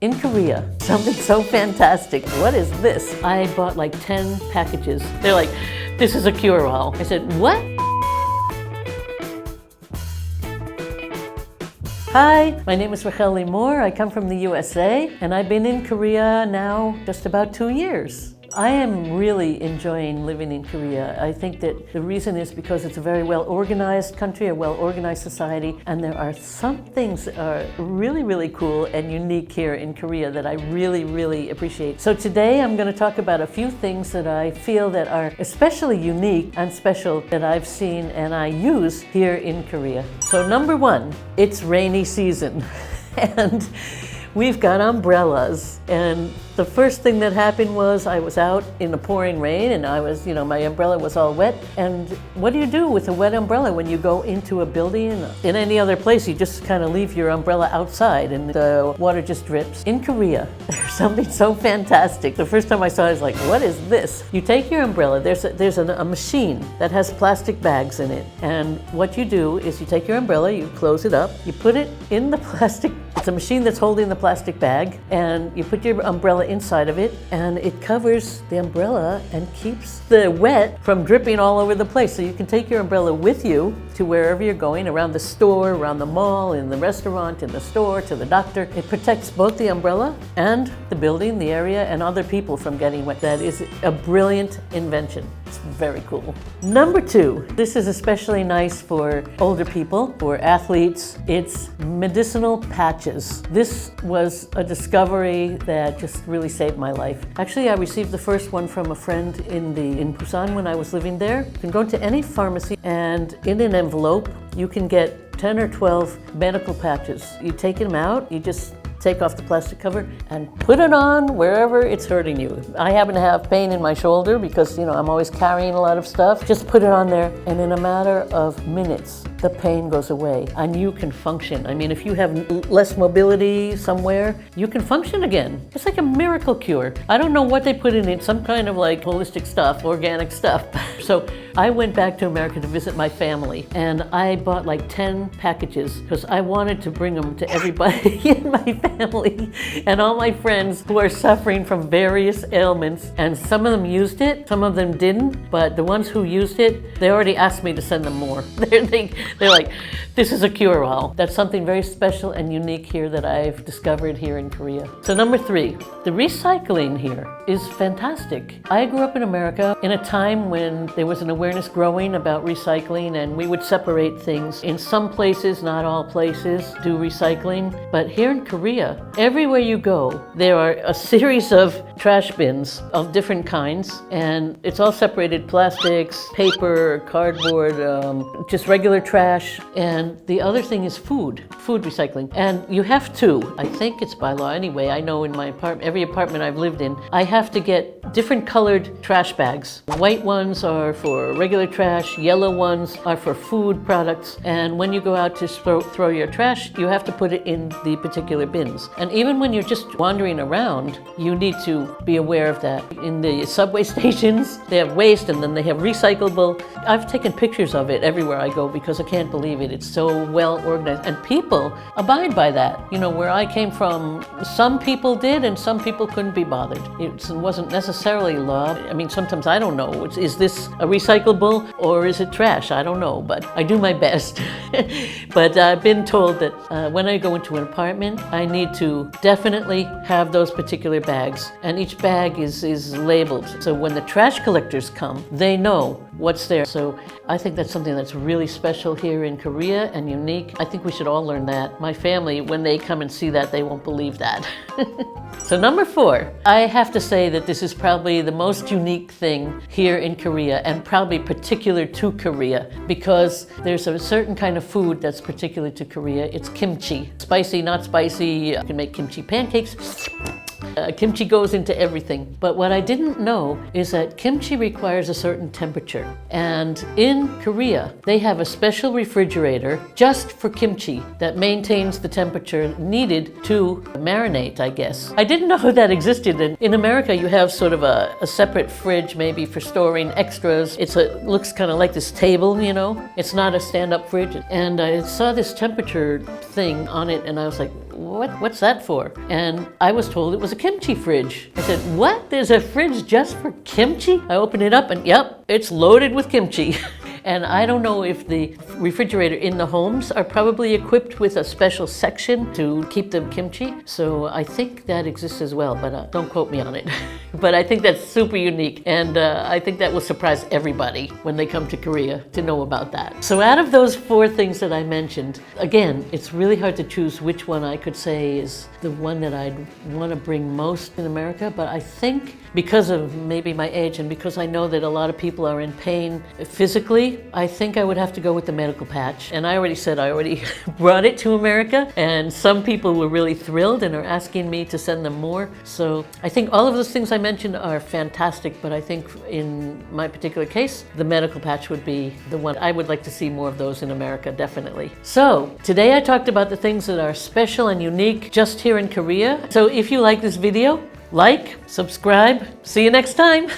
In Korea, something so fantastic. What is this? I bought like 10 packages. They're like, this is a cure-all. I said, what? Hi, my name is Rachel Limor. I come from the USA, and I've been in Korea now just about 2 years. I am really enjoying living in Korea. I think that the reason is because it's a very well-organized country, a well-organized society, and there are some things that are really, really cool and unique here in Korea that I really, really appreciate. So today I'm going to talk about a few things that I feel that are especially unique and special that I've seen and I use here in Korea. So number one, it's rainy season. And we've got umbrellas, and the first thing that happened was I was out in the pouring rain and I was, my umbrella was all wet. And what do you do with a wet umbrella when you go into a building? In any other place, you just kind of leave your umbrella outside and the water just drips. In Korea, there's something so fantastic. The first time I saw it, I was like, what is this? You take your umbrella, there's a machine that has plastic bags in it. And what you do is you take your umbrella, you close it up, you put it in the plastic. It's a machine that's holding the plastic bag, and you put your umbrella inside of it, and it covers the umbrella and keeps the wet from dripping all over the place. So you can take your umbrella with you to wherever you're going, around the store, around the mall, in the restaurant, in the store, to the doctor. It protects both the umbrella and the building, the area, and other people from getting wet. That is a brilliant invention. It's very cool. Number two, this is especially nice for older people, for athletes. It's medicinal patches. This was a discovery that just really saved my life. Actually, I received the first one from a friend in Busan when I was living there. You can go to any pharmacy, and in an envelope, you can get 10 or 12 medical patches. You take them out, you just take off the plastic cover and put it on wherever it's hurting you. I happen to have pain in my shoulder because, I'm always carrying a lot of stuff. Just put it on there, and in a matter of minutes, the pain goes away and you can function. I mean, if you have less mobility somewhere, you can function again. It's like a miracle cure. I don't know what they put in it, some kind of like holistic stuff, organic stuff. So I went back to America to visit my family, and I bought like 10 packages because I wanted to bring them to everybody in my family and all my friends who are suffering from various ailments. And some of them used it, some of them didn't, but the ones who used it, they already asked me to send them more. They're like, this is a cure-all. That's something very special and unique here that I've discovered here in Korea. So number three, the recycling here is fantastic. I grew up in America in a time when there was an awareness growing about recycling, and we would separate things. In some places, not all places, do recycling. But here in Korea, everywhere you go, there are a series of trash bins of different kinds, and it's all separated: plastics, paper, cardboard, just regular trash. And the other thing is food recycling. And you have to, I think it's by law anyway, I know in my apartment, every apartment I've lived in, I have to get different colored trash bags. White ones are for regular trash, yellow ones are for food products, and when you go out to throw your trash, you have to put it in the particular bins. And even when you're just wandering around, you need to be aware of that. In the subway stations, they have waste and then they have recyclable. I've taken pictures of it everywhere I go because I can't believe it. It's so well organized, and people abide by that. Where I came from, some people did and some people couldn't be bothered. It wasn't necessarily law. I mean, sometimes I don't know. Is this a recyclable or is it trash? I don't know, but I do my best. But I've been told that when I go into an apartment, I need to definitely have those particular bags, and each bag is labeled. So when the trash collectors come, they know what's there. So I think that's something that's really special here in Korea and unique. I think we should all learn that. My family, when they come and see that, they won't believe that. So number four, I have to say that this is probably the most unique thing here in Korea, and probably particular to Korea, because there's a certain kind of food that's particular to Korea. It's kimchi. Spicy, not spicy. You can make kimchi pancakes. Kimchi goes into everything. But what I didn't know is that kimchi requires a certain temperature. And in Korea, they have a special refrigerator just for kimchi that maintains the temperature needed to marinate, I guess. I didn't know that existed. In America, you have sort of a separate fridge maybe for storing extras. It looks kind of like this table, It's not a stand-up fridge. And I saw this temperature thing on it, and I was like, what's that for? And I was told it was a kimchi fridge. I said, what? There's a fridge just for kimchi? I opened it up and yep, it's loaded with kimchi. And I don't know if the refrigerator in the homes are probably equipped with a special section to keep them kimchi. So I think that exists as well, but don't quote me on it. But I think that's super unique. And I think that will surprise everybody when they come to Korea to know about that. So out of those 4 things that I mentioned, again, it's really hard to choose which one I could say is the one that I'd want to bring most in America. But I think because of maybe my age and because I know that a lot of people are in pain physically, I think I would have to go with the medical patch. And I already said I already brought it to America, and some people were really thrilled and are asking me to send them more. So I think all of those things I mentioned are fantastic, but I think in my particular case, the medical patch would be the one. I would like to see more of those in America, definitely. So today I talked about the things that are special and unique just here in Korea. So if you like this video, like, subscribe, see you next time.